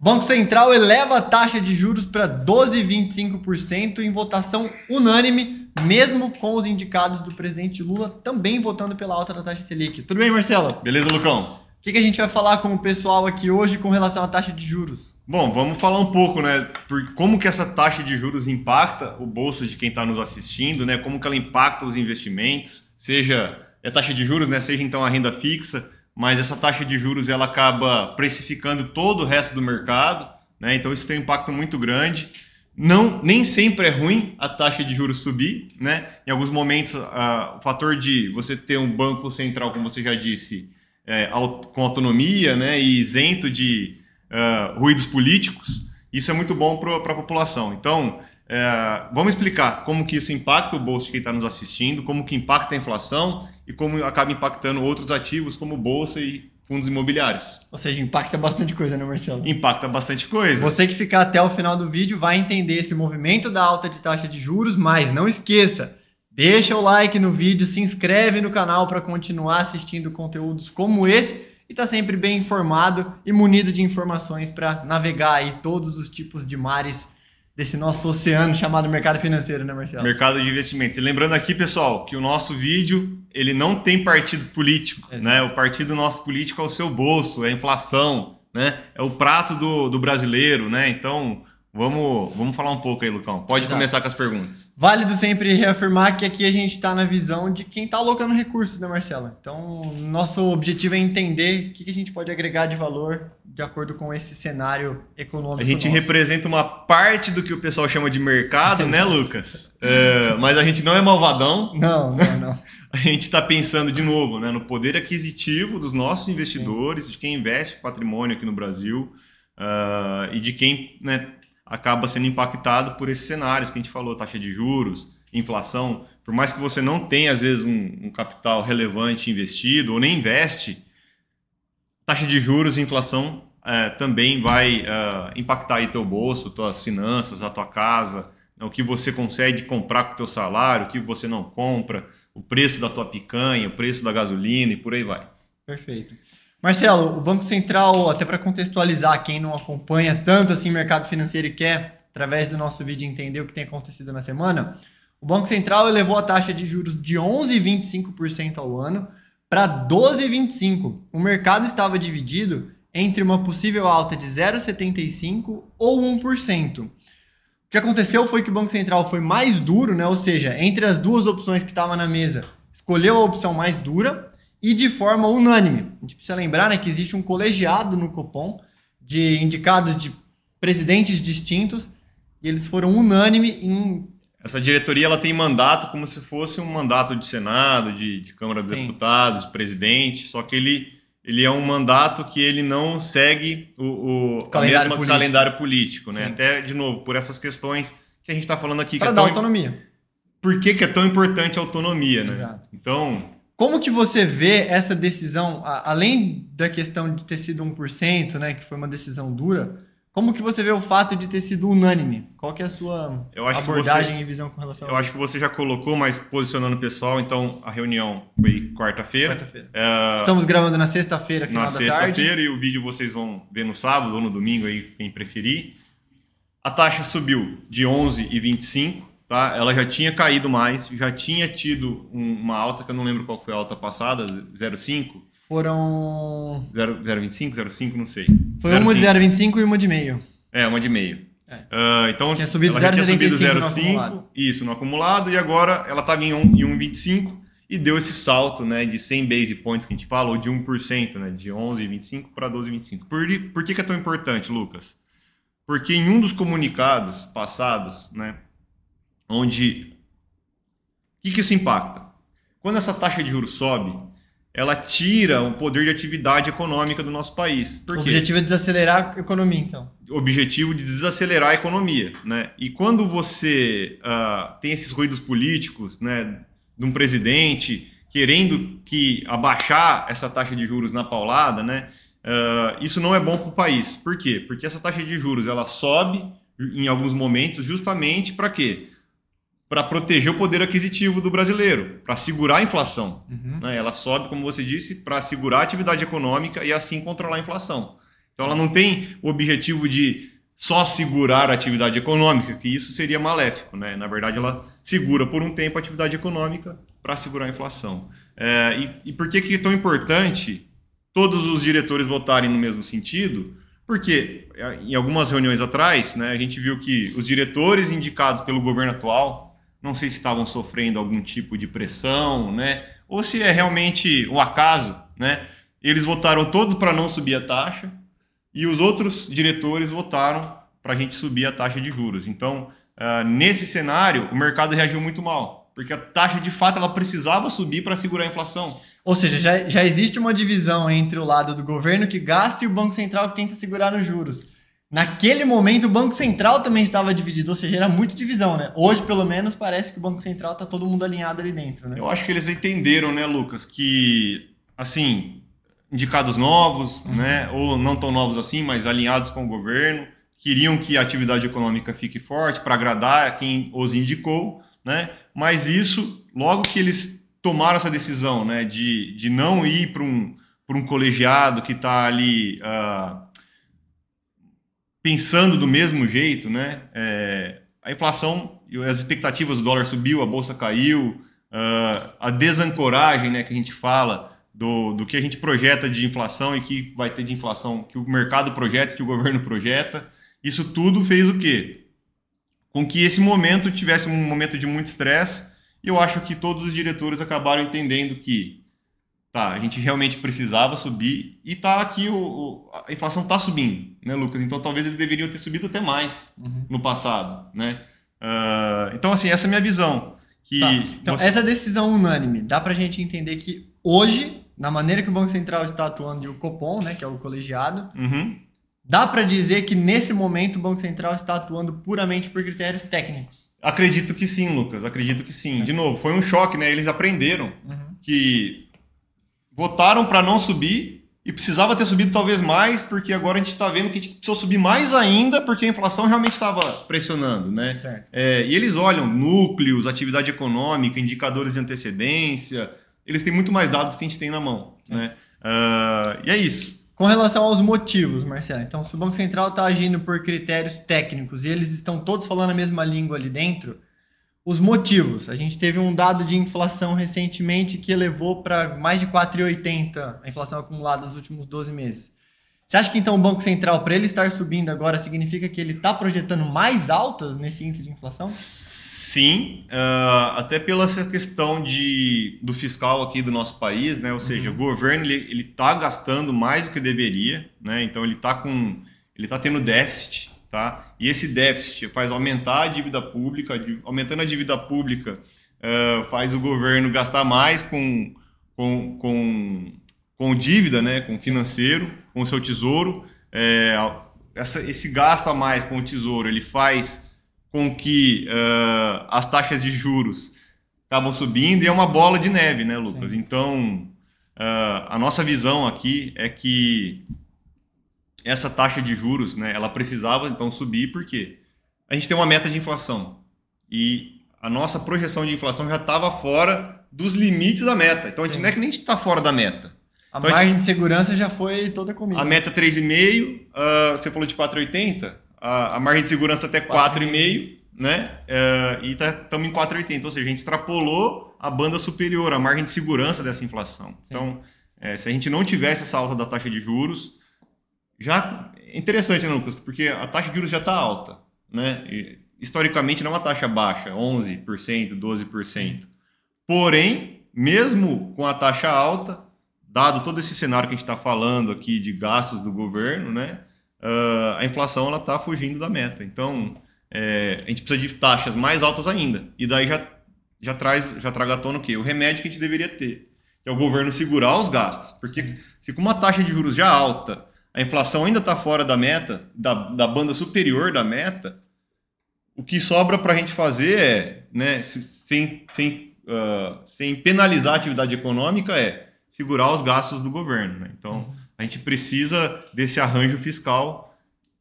Banco Central eleva a taxa de juros para 12,25% em votação unânime, mesmo com os indicados do presidente Lula também votando pela alta da taxa Selic. Tudo bem, Marcelo? Beleza, Lucão? O que a gente vai falar com o pessoal aqui hoje com relação à taxa de juros? Bom, vamos falar um pouco, né, por como que essa taxa de juros impacta o bolso de quem está nos assistindo, né, como que ela impacta os investimentos, seja a taxa de juros, né, seja então a renda fixa, mas essa taxa de juros ela acaba precificando todo o resto do mercado, né, então isso tem um impacto muito grande. Nem sempre é ruim a taxa de juros subir, né, em alguns momentos o fator de você ter um banco central, como você já disse, com autonomia, né, e isento de ruídos políticos, isso é muito bom para a população. Então, vamos explicar como que isso impacta o bolso de quem está nos assistindo, como que impacta a inflação e como acaba impactando outros ativos como bolsa e fundos imobiliários. Ou seja, impacta bastante coisa, né, Marcelo? Impacta bastante coisa. Você que ficar até o final do vídeo vai entender esse movimento da alta de taxa de juros, mas não esqueça, deixa o like no vídeo, se inscreve no canal para continuar assistindo conteúdos como esse e tá sempre bem informado e munido de informações para navegar aí todos os tipos de mares desse nosso oceano chamado mercado financeiro, né, Marcelo? Mercado de investimentos. E lembrando aqui, pessoal, que o nosso vídeo, ele não tem partido político, né? O partido nosso político é o seu bolso, é a inflação, né? É o prato do brasileiro, né? Então, vamos falar um pouco aí, Lucão. Pode começar com as perguntas. Válido sempre reafirmar que aqui a gente está na visão de quem está alocando recursos, né, Marcelo? Então, nosso objetivo é entender o que a gente pode agregar de valor de acordo com esse cenário econômico. A gente representa uma parte do que o pessoal chama de mercado, né, Lucas? Mas a gente não é malvadão. Não. A gente está pensando de novo, né, no poder aquisitivo dos nossos investidores, de quem investe patrimônio aqui no Brasil e de quem, né, acaba sendo impactado por esses cenários que a gente falou, taxa de juros, inflação. Por mais que você não tenha, às vezes, um capital relevante investido ou nem investe, taxa de juros e inflação também vai impactar aí teu bolso, tuas finanças, a tua casa, o que você consegue comprar com o teu salário, o que você não compra, o preço da tua picanha, o preço da gasolina e por aí vai. Perfeito. Marcelo, o Banco Central, até para contextualizar quem não acompanha tanto assim o mercado financeiro e quer, através do nosso vídeo, entender o que tem acontecido na semana, o Banco Central elevou a taxa de juros de 11,25% ao ano para 12,25%. O mercado estava dividido entre uma possível alta de 0,75% ou 1%. O que aconteceu foi que o Banco Central foi mais duro, né? Ou seja, entre as duas opções que estavam na mesa, escolheu a opção mais dura e de forma unânime. A gente precisa lembrar, né, que existe um colegiado no Copom de indicados de presidentes distintos e eles foram unânimes em... Essa diretoria ela tem mandato como se fosse um mandato de Senado, de Câmara dos Deputados, de presidente, só que ele é um mandato que ele não segue o calendário político, né? Até, de novo, por essas questões que a gente está falando aqui. Para dar autonomia. Por que é tão importante a autonomia, né? Exato. Então... Como que você vê essa decisão, além da questão de ter sido 1%, né, que foi uma decisão dura, como que você vê o fato de ter sido unânime? Qual que é a sua abordagem e visão com relação a isso? Eu acho que você já colocou, mas posicionando o pessoal, então a reunião foi quarta-feira. Estamos gravando na sexta-feira, final da tarde. Na sexta-feira, e o vídeo vocês vão ver no sábado ou no domingo, aí, quem preferir. A taxa subiu de 11,25%. Tá? Ela já tinha caído mais, já tinha tido uma alta, que eu não lembro qual foi a alta passada, 0,5? Foram... 0,25, 0,5, não sei. Foi 0, uma de 0,25 e uma de meio. Uma de meio. Então, tinha subido 0,75 isso, no acumulado, e agora ela estava em 1,25 e deu esse salto, né, de 100 base points que a gente fala, ou de 1%, né, de 11,25 para 12,25. Por que é tão importante, Lucas? Porque em um dos comunicados passados, né, onde... O que isso impacta? Quando essa taxa de juros sobe, ela tira o poder de atividade econômica do nosso país. Por quê? O objetivo é desacelerar a economia, então. O objetivo de desacelerar a economia, né? E quando você tem esses ruídos políticos, né, de um presidente querendo abaixar essa taxa de juros na paulada, né, isso não é bom para o país. Por quê? Porque essa taxa de juros ela sobe em alguns momentos justamente para quê? Para proteger o poder aquisitivo do brasileiro, para segurar a inflação. Né? Ela sobe, como você disse, para segurar a atividade econômica e assim controlar a inflação. Então ela não tem o objetivo de só segurar a atividade econômica, que isso seria maléfico, né? Na verdade, ela segura por um tempo a atividade econômica para segurar a inflação. E por que é tão importante todos os diretores votarem no mesmo sentido? Porque em algumas reuniões atrás, né, a gente viu que os diretores indicados pelo governo atual, não sei se estavam sofrendo algum tipo de pressão, né, ou se é realmente um acaso, né, eles votaram todos para não subir a taxa e os outros diretores votaram para a gente subir a taxa de juros. Então, nesse cenário, o mercado reagiu muito mal, porque a taxa, de fato, ela precisava subir para segurar a inflação. Ou seja, já existe uma divisão entre o lado do governo que gasta e o Banco Central que tenta segurar nos juros. Naquele momento, o Banco Central também estava dividido, ou seja, era muito divisão, né? Hoje, pelo menos, parece que o Banco Central está todo mundo alinhado ali dentro, né? Eu acho que eles entenderam, né, Lucas, que, assim, indicados novos, né, ou não tão novos assim, mas alinhados com o governo, queriam que a atividade econômica fique forte para agradar quem os indicou, né? Mas isso, logo que eles tomaram essa decisão, né, de não ir para um colegiado que está ali pensando do mesmo jeito, né, a inflação e as expectativas do dólar subiu, a bolsa caiu, a desancoragem, né, que a gente fala do que a gente projeta de inflação e que vai ter de inflação, que o mercado projeta, que o governo projeta, isso tudo fez o quê? Com que esse momento tivesse um momento de muito estresse. E eu acho que todos os diretores acabaram entendendo que a gente realmente precisava subir e aqui a inflação está subindo, né, Lucas? Então talvez eles deveriam ter subido até mais no passado, né? Então, assim, essa é a minha visão. Então, essa decisão unânime, dá para a gente entender que hoje, na maneira que o Banco Central está atuando e o Copom, né, que é o colegiado, dá para dizer que nesse momento o Banco Central está atuando puramente por critérios técnicos. Acredito que sim, Lucas, acredito que sim. De novo, foi um choque, né? Eles aprenderam que votaram para não subir e precisava ter subido talvez mais, porque agora a gente está vendo que a gente precisou subir mais ainda, porque a inflação realmente estava pressionando, né? E eles olham núcleos, atividade econômica, indicadores de antecedência, eles têm muito mais dados que a gente tem na mão, né? E é isso. Com relação aos motivos, Marcelo, então se o Banco Central está agindo por critérios técnicos e eles estão todos falando a mesma língua ali dentro, os motivos, a gente teve um dado de inflação recentemente que elevou para mais de 4,80 a inflação acumulada nos últimos 12 meses. Você acha que então o Banco Central, para ele estar subindo agora, significa que ele está projetando mais altas nesse índice de inflação? Sim, até pela essa questão do fiscal aqui do nosso país, né? Ou seja, o governo ele está gastando mais do que deveria, né? Então ele está tendo déficit, tá? E esse déficit faz aumentar a dívida pública, aumentando a dívida pública faz o governo gastar mais com dívida, né? Com financeiro, com o seu tesouro. Esse gasto a mais com o tesouro ele faz com que as taxas de juros acabam subindo e é uma bola de neve, né, Lucas? Sim. Então, a nossa visão aqui é que essa taxa de juros, né, ela precisava então subir porque a gente tem uma meta de inflação e a nossa projeção de inflação já estava fora dos limites da meta. Então, a gente não é que nem a gente está fora da meta. A margem de segurança já foi toda comida. A meta 3,5, você falou de 4,80, a margem de segurança até 4,5, né? E estamos em 4,80, ou seja, a gente extrapolou a banda superior, a margem de segurança dessa inflação. Sim. Então, se a gente não tivesse essa alta da taxa de juros, já é interessante, né, Lucas? Porque a taxa de juros já está alta, né? E, historicamente não é uma taxa baixa, 11%, 12%. Porém, mesmo com a taxa alta, dado todo esse cenário que a gente está falando aqui de gastos do governo, né, a inflação ela está fugindo da meta. Então, a gente precisa de taxas mais altas ainda. E daí já traga à tona o quê? O remédio que a gente deveria ter, que é o governo segurar os gastos. Porque se com uma taxa de juros já alta, a inflação ainda está fora da meta, da banda superior da meta, o que sobra para a gente fazer é, né, sem penalizar a atividade econômica, segurar os gastos do governo, né? Então, a gente precisa desse arranjo fiscal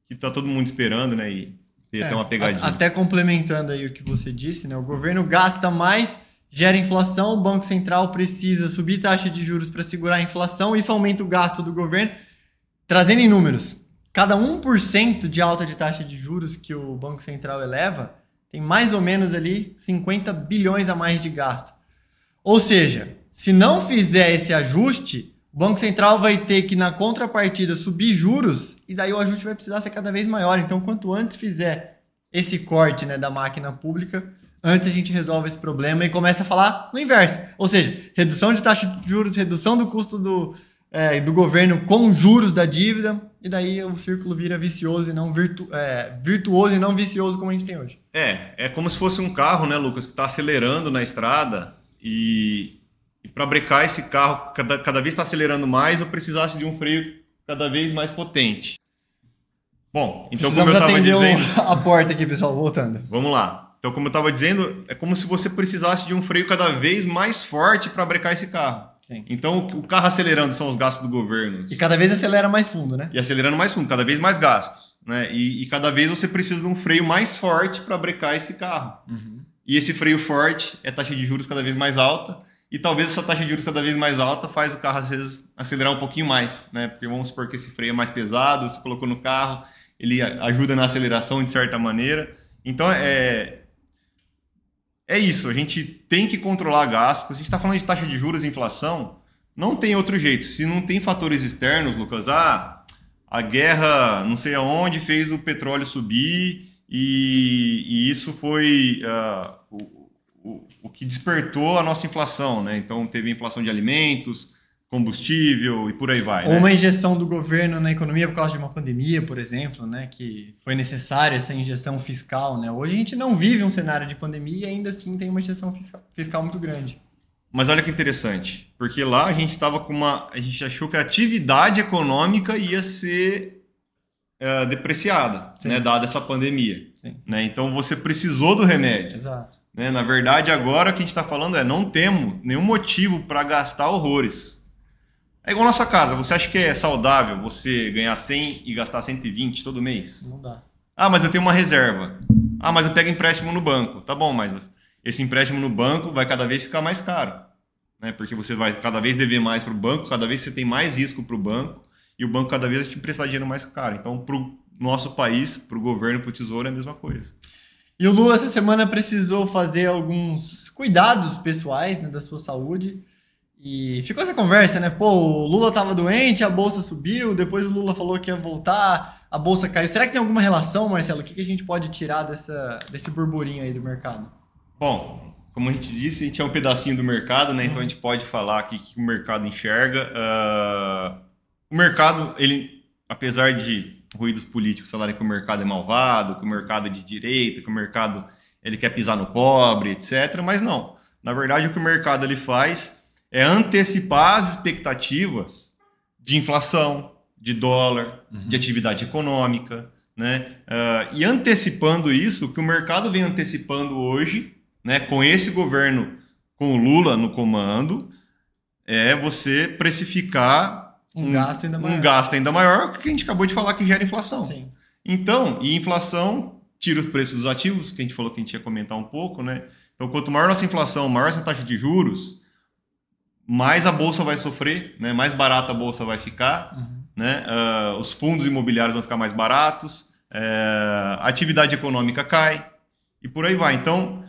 que está todo mundo esperando, né? E ter até uma pegadinha. Até complementando aí o que você disse, né? O governo gasta mais, gera inflação, o Banco Central precisa subir taxa de juros para segurar a inflação, isso aumenta o gasto do governo. Trazendo em números, cada 1% de alta de taxa de juros que o Banco Central eleva tem mais ou menos ali 50 bilhões a mais de gasto. Ou seja, se não fizer esse ajuste, o Banco Central vai ter que, na contrapartida, subir juros e daí o ajuste vai precisar ser cada vez maior. Então, quanto antes fizer esse corte, né, da máquina pública, antes a gente resolve esse problema e começa a falar no inverso. Ou seja, redução de taxa de juros, redução do custo do governo com juros da dívida, e daí o círculo vira vicioso e não virtuoso e não vicioso como a gente tem hoje. É como se fosse um carro, né, Lucas, que está acelerando na estrada e para brecar esse carro cada vez está acelerando mais, eu precisasse de um freio cada vez mais potente. Bom, então como eu estava dizendo... a porta aqui, pessoal, voltando. Vamos lá. Então, como eu estava dizendo, é como se você precisasse de um freio cada vez mais forte para brecar esse carro. Sim. Então, o carro acelerando são os gastos do governo. E cada vez acelera mais fundo, né? E acelerando mais fundo, cada vez mais gastos. Né? E cada vez você precisa de um freio mais forte para brecar esse carro. Uhum. E esse freio forte é taxa de juros cada vez mais alta. E talvez essa taxa de juros cada vez mais alta faz o carro, às vezes, acelerar um pouquinho mais. Né? Porque vamos supor que esse freio é mais pesado, você colocou no carro, ele ajuda na aceleração de certa maneira. Então, é isso, a gente tem que controlar gastos. A gente está falando de taxa de juros e inflação, não tem outro jeito. Se não tem fatores externos, Lucas, a guerra não sei aonde fez o petróleo subir e isso foi o que despertou a nossa inflação, né? Então teve inflação de alimentos, combustível e por aí vai. Ou né? uma injeção do governo na economia por causa de uma pandemia, por exemplo, né? Que foi necessária essa injeção fiscal, né? Hoje a gente não vive um cenário de pandemia e ainda assim tem uma injeção fiscal muito grande. Mas olha que interessante, porque lá a gente estava a gente achou que a atividade econômica ia ser depreciada, né? Dada essa pandemia. Sim. Né? Então você precisou do remédio. Exato. Né? Na verdade, agora o que a gente está falando não temos nenhum motivo para gastar horrores. É igual na sua casa. Você acha que é saudável você ganhar 100 e gastar 120 todo mês? Não dá. Ah, mas eu tenho uma reserva. Ah, mas eu pego empréstimo no banco. Tá bom, mas esse empréstimo no banco vai cada vez ficar mais caro. Né? Porque você vai cada vez dever mais para o banco, cada vez você tem mais risco para o banco e o banco cada vez vai te emprestar dinheiro mais caro. Então, para o nosso país, para o governo, para o tesouro, é a mesma coisa. E o Lula, essa semana, precisou fazer alguns cuidados pessoais, né, da sua saúde. E ficou essa conversa, né? Pô, o Lula tava doente, a bolsa subiu, depois o Lula falou que ia voltar, a bolsa caiu. Será que tem alguma relação, Marcelo? O que a gente pode tirar desse burburinho aí do mercado? Bom, como a gente disse, a gente é um pedacinho do mercado, né? Então a gente pode falar aqui que o mercado enxerga. O mercado, ele, apesar de ruídos políticos falarem que o mercado é malvado, que o mercado é de direita, que o mercado ele quer pisar no pobre, etc. Mas não. Na verdade, o que o mercado ele faz é antecipar as expectativas de inflação, de dólar, de atividade econômica, né? E antecipando isso, o que o mercado vem antecipando hoje, né, com esse governo, com o Lula no comando, é você precificar um gasto ainda maior, que a gente acabou de falar que gera inflação. Sim. Então, e inflação tira o preço dos ativos, que a gente falou que a gente ia comentar um pouco, né? Então, quanto maior nossa inflação, maior essa taxa de juros, mais a bolsa vai sofrer, né? Mais barata a bolsa vai ficar, né? Os fundos imobiliários vão ficar mais baratos, a atividade econômica cai e por aí vai. Então,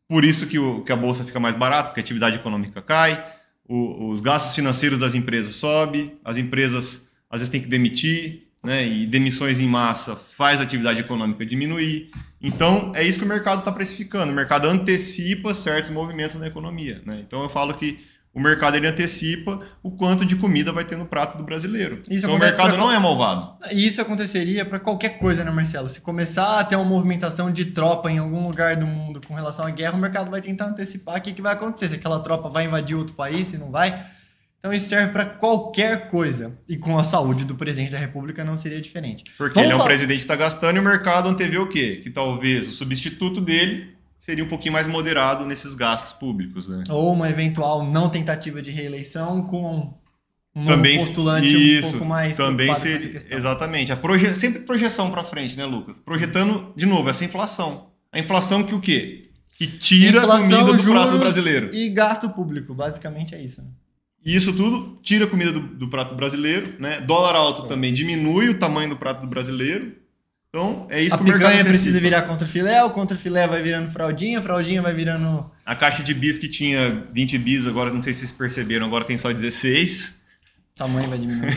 por isso que a bolsa fica mais barata, porque a atividade econômica cai, os gastos financeiros das empresas sobem, as empresas às vezes têm que demitir, né? E demissões em massa faz a atividade econômica diminuir. Então, é isso que o mercado está precificando. O mercado antecipa certos movimentos na economia, né? Então, eu falo que o mercado ele antecipa o quanto de comida vai ter no prato do brasileiro. Então o mercado não é malvado. Isso aconteceria para qualquer coisa, né, Marcelo? Se começar a ter uma movimentação de tropa em algum lugar do mundo com relação à guerra, o mercado vai tentar antecipar o que vai acontecer. Se aquela tropa vai invadir outro país, se não vai. Então isso serve para qualquer coisa. E com a saúde do presidente da República não seria diferente. Porque ele é um presidente que está gastando e o mercado antevê o quê? Que talvez o substituto dele seria um pouquinho mais moderado nesses gastos públicos, né? Ou uma eventual não tentativa de reeleição com um novo postulante um pouco mais também seria, exatamente. Sempre projeção para frente, né, Lucas? Projetando, de novo, essa inflação. A inflação que o quê? Que tira a comida do prato brasileiro. E gasto público, basicamente é isso, né? E isso tudo tira a comida do prato brasileiro, né? Dólar alto também diminui o tamanho do prato do brasileiro. Então, é isso que o mercado picanha antecipa. precisa virar contrafilé, o contrafilé vai virando fraldinha, a fraldinha vai virando... A caixa de bis que tinha 20 bis, agora não sei se vocês perceberam, agora tem só 16. O tamanho vai diminuindo.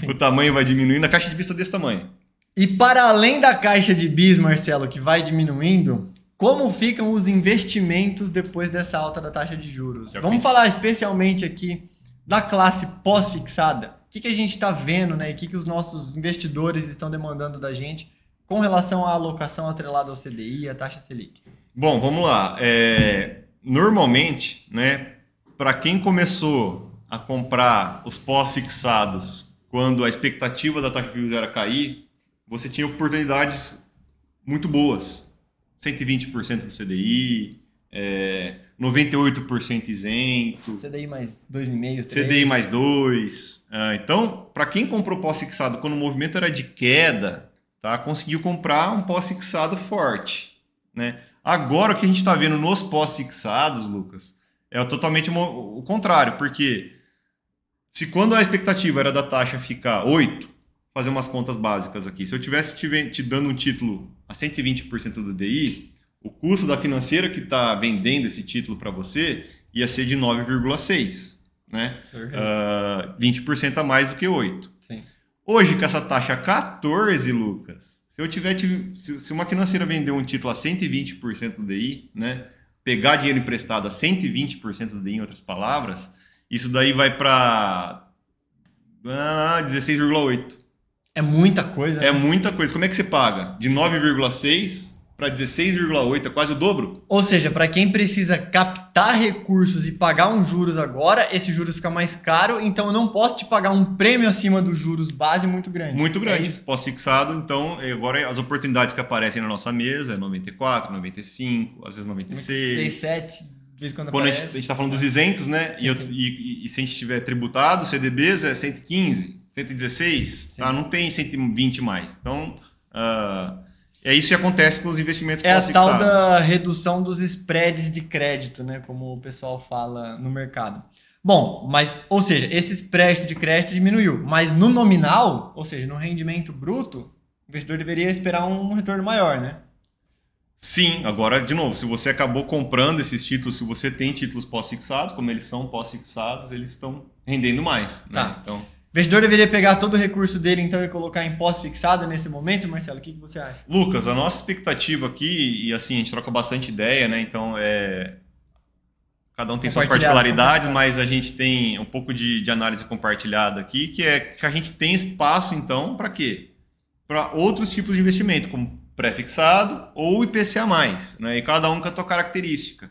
O tamanho vai diminuindo, a caixa de bis está desse tamanho. E para além da caixa de bis, Marcelo, que vai diminuindo, como ficam os investimentos depois dessa alta da taxa de juros? Vamos falar especialmente aqui da classe pós-fixada. O que a gente está vendo, né? E o que os nossos investidores estão demandando da gente com relação à alocação atrelada ao CDI e à taxa Selic? Bom, vamos lá. Normalmente, né, para quem começou a comprar os pós-fixados quando a expectativa da taxa de juros era cair, você tinha oportunidades muito boas. 120% do CDI, 98% isento. CDI mais 2,5%, 3%. CDI mais 2%. Então, para quem comprou pós-fixado quando o movimento era de queda, tá, conseguiu comprar um pós-fixado forte, né? Agora, o que a gente está vendo nos pós-fixados, Lucas, é totalmente o contrário, porque se quando a expectativa era da taxa ficar 8%, fazer umas contas básicas aqui, se eu tivesse te dando um título a 120% do DI, o custo da financeira que está vendendo esse título para você ia ser de 9,6%, né? 20% a mais do que 8%. Sim. Hoje, com essa taxa 14%, Lucas, se uma financeira vender um título a 120% do DI, né, pegar dinheiro emprestado a 120% do DI, em outras palavras, isso daí vai para 16,8%. É muita coisa, né? É muita coisa. Como é que você paga? De 9,6% para 16,8%, é quase o dobro. Ou seja, para quem precisa captar recursos e pagar uns juros agora, esse juros fica mais caro, então eu não posso te pagar um prêmio acima dos juros base muito grande. Muito grande. Pós-fixado, então, agora as oportunidades que aparecem na nossa mesa é 94, 95, às vezes 96. 97, de vez em quando a aparece. gente está falando dos isentos, né? Sim, e se a gente tiver tributado, CDBs é 115, 116, tá? Não tem 120 mais. Então, é isso que acontece com os investimentos pós-fixados. É a tal da redução dos spreads de crédito, né? Como o pessoal fala no mercado. Bom, mas, ou seja, esse spread de crédito diminuiu, mas no nominal, ou seja, no rendimento bruto, o investidor deveria esperar um retorno maior, né? Sim, agora, de novo, se você acabou comprando esses títulos, se você tem títulos pós-fixados, como eles são pós-fixados, eles estão rendendo mais. Né? Tá. Então, o investidor deveria pegar todo o recurso dele, então, e colocar em pós-fixado nesse momento, Marcelo? O que você acha? Lucas, a nossa expectativa aqui, e assim, a gente troca bastante ideia, né? Então, cada um tem suas particularidades, mas a gente tem um pouco de análise compartilhada aqui, que é que a gente tem espaço, então, para quê? Para outros tipos de investimento, como pré-fixado ou IPCA+, né? E cada um com a sua característica.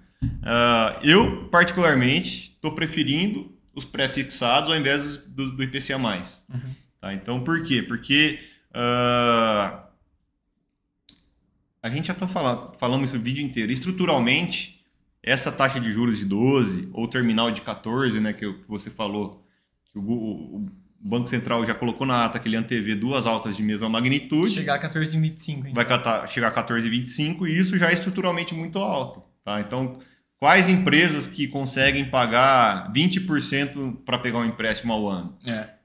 Eu, particularmente, estou preferindo os pré-fixados ao invés do IPCA+. Uhum. Tá? Então, por quê? Porque a gente já está falando isso o vídeo inteiro. Estruturalmente, essa taxa de juros de 12 ou terminal de 14, né, que você falou, que o Banco Central já colocou na ata que ele antevê duas altas de mesma magnitude. Chegar a 14,25. Vai chegar a 14,25 e isso já é estruturalmente muito alto. Tá? Então, quais empresas que conseguem pagar 20% para pegar um empréstimo ao ano?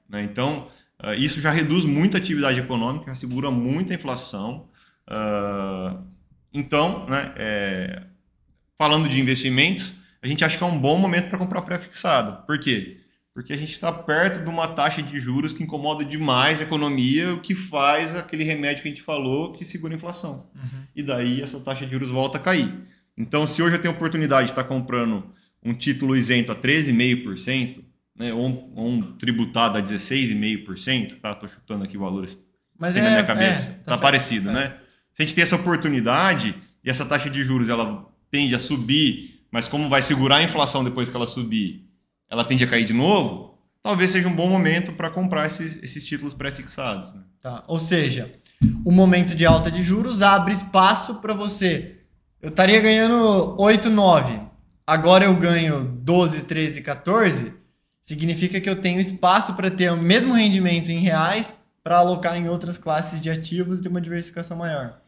Né? Então, isso já reduz muito a atividade econômica, já segura muito a inflação. Então, né, falando de investimentos, a gente acha que é um bom momento para comprar pré-fixado. Por quê? Porque a gente está perto de uma taxa de juros que incomoda demais a economia, o que faz aquele remédio que a gente falou que segura a inflação. Uhum. E daí essa taxa de juros volta a cair. Então, se hoje eu tenho a oportunidade de estar comprando um título isento a 13,5%, né, ou um tributado a 16,5%, tá? Estou chutando aqui valores na minha cabeça. Tá parecido, né? Se a gente tem essa oportunidade e essa taxa de juros ela tende a subir, mas como vai segurar a inflação depois que ela subir, ela tende a cair de novo, talvez seja um bom momento para comprar esses títulos pré-fixados. Né? Tá. Ou seja, o momento de alta de juros abre espaço para você. Eu estaria ganhando 8, 9. Agora eu ganho 12, 13, 14. Significa que eu tenho espaço para ter o mesmo rendimento em reais para alocar em outras classes de ativos e ter uma diversificação maior.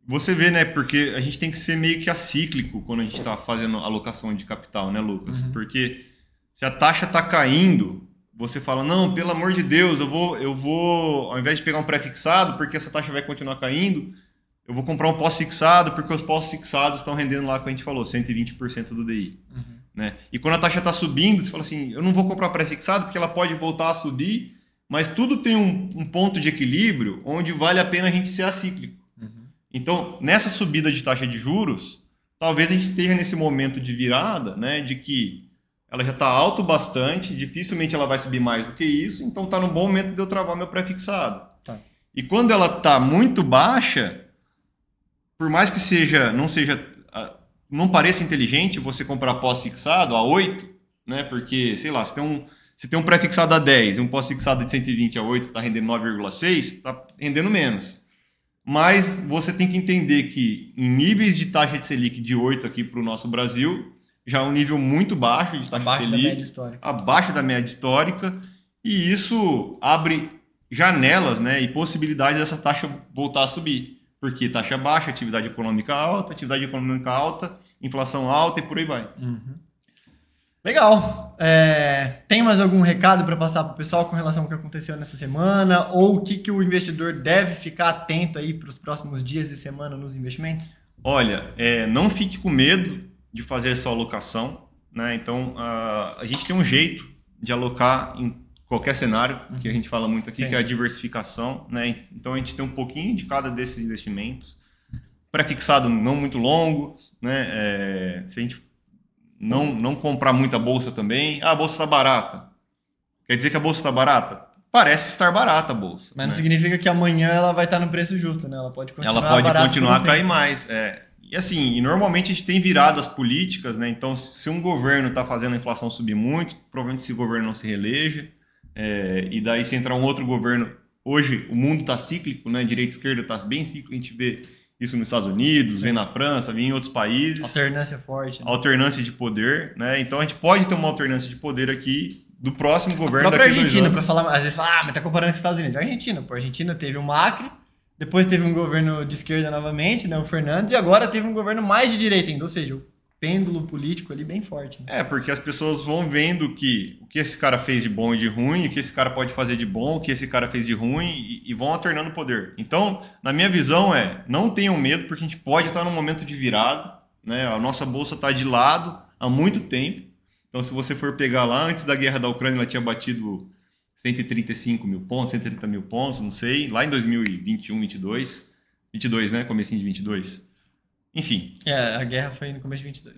Você vê, né? Porque a gente tem que ser meio que acíclico quando a gente está fazendo alocação de capital, né, Lucas? Uhum. Porque Se a taxa está caindo, você fala, não, pelo amor de Deus, eu vou, ao invés de pegar um pré-fixado, porque essa taxa vai continuar caindo, eu vou comprar um pós-fixado, porque os pós-fixados estão rendendo lá, como a gente falou, 120% do DI. Né? E quando a taxa está subindo, você fala assim, eu não vou comprar pré-fixado, porque ela pode voltar a subir, mas tudo tem um ponto de equilíbrio onde vale a pena a gente ser acíclico. Então, nessa subida de taxa de juros, talvez a gente esteja nesse momento de virada, né, de que ela já está alto bastante, dificilmente ela vai subir mais do que isso, então está no bom momento de eu travar meu pré-fixado. Tá. E quando ela está muito baixa, por mais que não pareça inteligente você comprar pós-fixado a 8, né, porque, sei lá, se tem um pré-fixado a 10 e um pós-fixado de 120 a 8 que está rendendo 9,6, está rendendo menos. Mas você tem que entender que em níveis de taxa de Selic de 8 aqui para o nosso Brasil, já é um nível muito baixo de taxa de Selic, abaixo da média histórica, e isso abre janelas, né, e possibilidades dessa taxa voltar a subir. Porque taxa baixa, atividade econômica alta, inflação alta e por aí vai. Legal. Tem mais algum recado para passar para o pessoal com relação ao que aconteceu nessa semana? Ou o que o investidor deve ficar atento aí para os próximos dias e semana nos investimentos? Olha, não fique com medo de fazer essa alocação, né? Então, a gente tem um jeito de alocar em qualquer cenário, que a gente fala muito aqui, que é a diversificação, né? Então, a gente tem um pouquinho de cada desses investimentos. Pré-fixado não muito longo, né? Se a gente não comprar muita bolsa também, a bolsa está barata. Quer dizer que a bolsa está barata? Parece estar barata a bolsa. Mas não significa que amanhã ela vai estar no preço justo, né? Ela pode continuar a cair mais. E assim, normalmente a gente tem viradas políticas, né? Então, se um governo está fazendo a inflação subir muito, provavelmente esse governo não se reeleja. E daí, se entrar um outro governo, hoje o mundo está cíclico, né? Direita e esquerda está bem cíclico, a gente vê isso nos Estados Unidos, vem na França, vem em outros países. Alternância forte. Né? Alternância de poder, né? Então a gente pode ter uma alternância de poder aqui do próximo governo. A própria Argentina, para falar, às vezes fala, mas tá comparando com os Estados Unidos. A Argentina teve o Macri, depois teve um governo de esquerda novamente, né? O Fernandes, e agora teve um governo mais de direita ainda, ou seja, o pêndulo político ali bem forte. Né? Porque as pessoas vão vendo o que esse cara fez de bom e de ruim, o que esse cara pode fazer de bom, o que esse cara fez de ruim, e vão alternando o poder. Então, na minha visão não tenham medo, porque a gente pode estar num momento de virada, né? A nossa bolsa está de lado há muito tempo. Então, se você for pegar lá, antes da guerra da Ucrânia, ela tinha batido 135 mil pontos, 130 mil pontos, não sei, lá em 2021, 22, né? Comecinho de 22. Enfim. A guerra foi no começo de 22.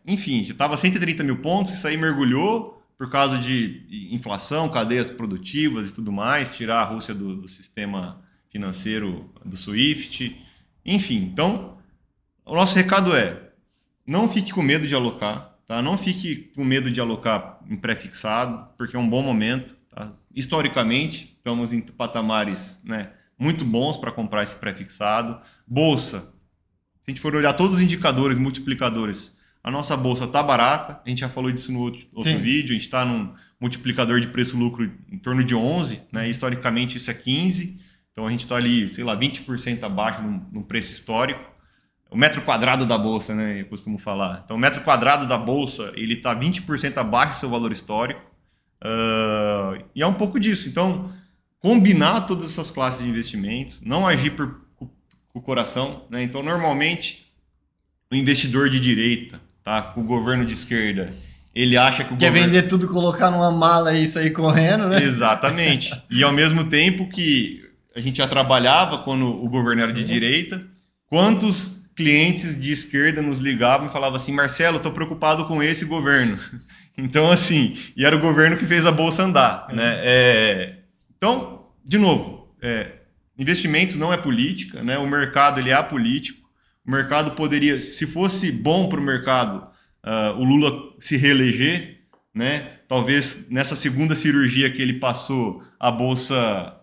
Enfim, já estava 130 mil pontos, isso aí mergulhou por causa de inflação, cadeias produtivas e tudo mais, tirar a Rússia do sistema financeiro do SWIFT. Enfim, então, o nosso recado não fique com medo de alocar, tá? Não fique com medo de alocar em pré-fixado, porque é um bom momento. Tá? Historicamente, estamos em patamares, né, muito bons para comprar esse pré-fixado. Bolsa. Se a gente for olhar todos os indicadores, multiplicadores, a nossa bolsa está barata. A gente já falou disso no outro vídeo. A gente está num multiplicador de preço-lucro em torno de 11. Né? Historicamente, isso é 15. Então, a gente está ali, sei lá, 20% abaixo no preço histórico. O metro quadrado da bolsa, né? Eu costumo falar. Então, o metro quadrado da bolsa ele está 20% abaixo do seu valor histórico. E é um pouco disso. Então, combinar todas essas classes de investimentos, não agir com o coração, né? Então, normalmente, o investidor de direita, tá? O governo de esquerda, ele acha que quer vender tudo, colocar numa mala e sair correndo, né? Exatamente. E ao mesmo tempo que a gente já trabalhava quando o governo era de direita, quantos clientes de esquerda nos ligavam e falavam assim, Marcelo, estou preocupado com esse governo. Então, assim, e era o governo que fez a bolsa andar, né? Então, de novo, investimentos não é política, né? O mercado ele é apolítico. O mercado poderia, se fosse bom para o mercado, o Lula se reeleger, né? Talvez nessa segunda cirurgia que ele passou, a bolsa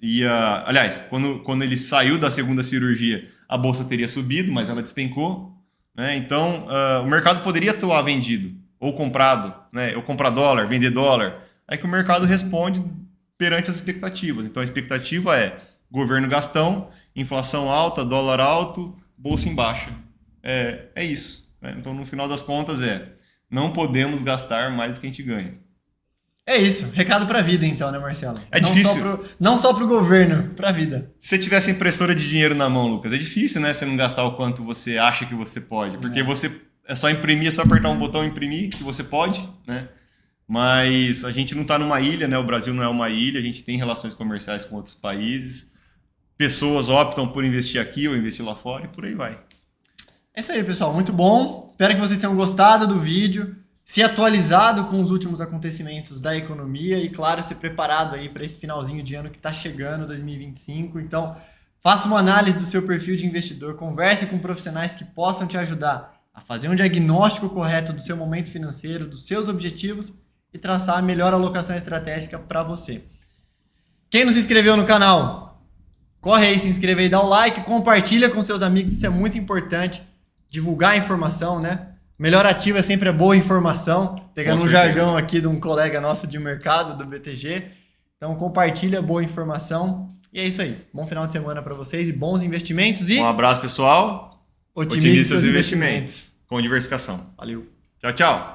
ia... Aliás, quando ele saiu da segunda cirurgia, a bolsa teria subido, mas ela despencou, né? Então, o mercado poderia atuar vendido ou comprado, né? Ou comprar dólar, vender dólar. Aí que o mercado responde perante as expectativas. Então, a expectativa é governo gastão, inflação alta, dólar alto, bolsa em baixa. É isso. Né? Então, no final das contas, não podemos gastar mais do que a gente ganha. É isso, recado pra vida então, né, Marcelo? É difícil. Não só pro governo, pra vida. Se você tivesse impressora de dinheiro na mão, Lucas, é difícil, né, você não gastar o quanto você acha que você pode. Porque você é só imprimir, é só apertar um botão e imprimir, que você pode, né? Mas a gente não está numa ilha, né? O Brasil não é uma ilha, a gente tem relações comerciais com outros países. Pessoas optam por investir aqui ou investir lá fora e por aí vai. É isso aí, pessoal. Muito bom. Espero que vocês tenham gostado do vídeo, se atualizado com os últimos acontecimentos da economia e, claro, se preparado aí para esse finalzinho de ano que está chegando, 2025. Então, faça uma análise do seu perfil de investidor, converse com profissionais que possam te ajudar a fazer um diagnóstico correto do seu momento financeiro, dos seus objetivos e traçar a melhor alocação estratégica para você. Quem não se inscreveu no canal, corre aí, se inscreve aí, dá o like, compartilha com seus amigos, isso é muito importante. Divulgar a informação, né? Melhor ativo é sempre a boa informação. Pegando um jargão aqui de um colega nosso de mercado, do BTG. Então compartilha a boa informação. E é isso aí. Bom final de semana para vocês e bons investimentos. E um abraço, pessoal. Otimize seus investimentos. Com diversificação. Valeu. Tchau, tchau.